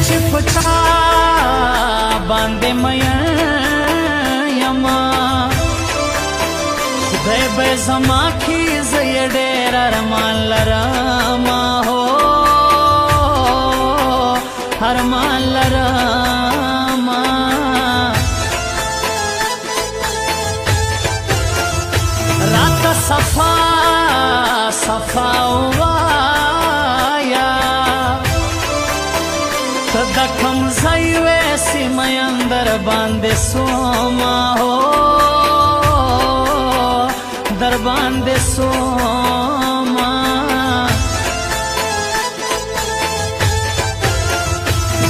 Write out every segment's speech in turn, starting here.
چې پچا باندې مې یما خدای به زما کې زه ډېر ارمان لرم هو ارمان لرم راته صفا صفا وایا ته د کوم ځای وې سیمه اندر باندې سوما هو در باندې سوما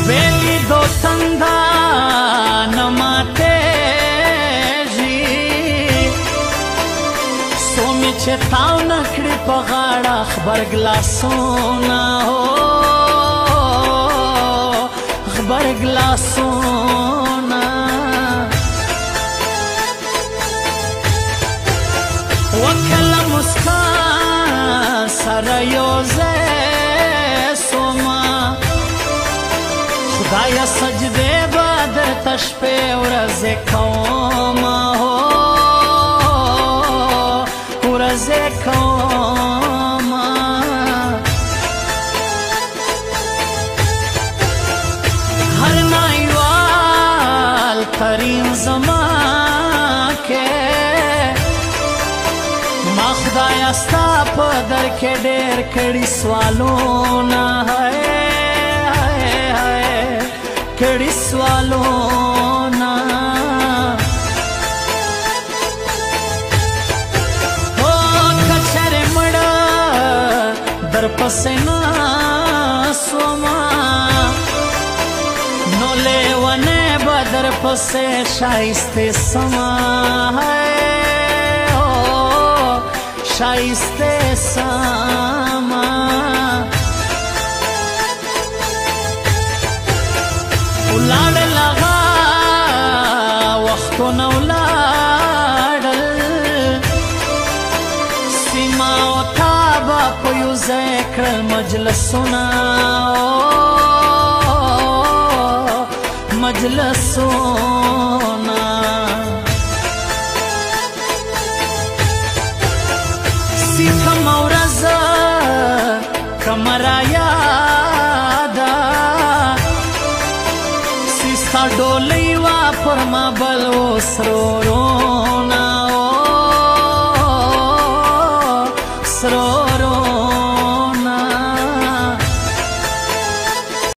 بیلی دو تندا نماتے جی سومی چه تاو نکڑی پا غاڑا خبر گلاسونا ہو خبر گلاسونا وکل مسکان سر یوزے سوما خدایا سجدے بادر تشپے ورزے کوما ہو ورزے کوما ہر نائیوال ترین زمان کے ما خدایا ستا پا در کے ڈیر کڑی سوالونا ہے کڑی سوالونا او کچر مڑا در پسنا سوما نو لیوانے بدر پسے شائستے سما ہے شائستے سما ولاړ لغا وختونه ولاړل سیما او تابه په یو ځای کړل مجلسونه مجلسونه سی کم ورځ کمره یاده ستا ډولۍ وا پر ما بل و سرور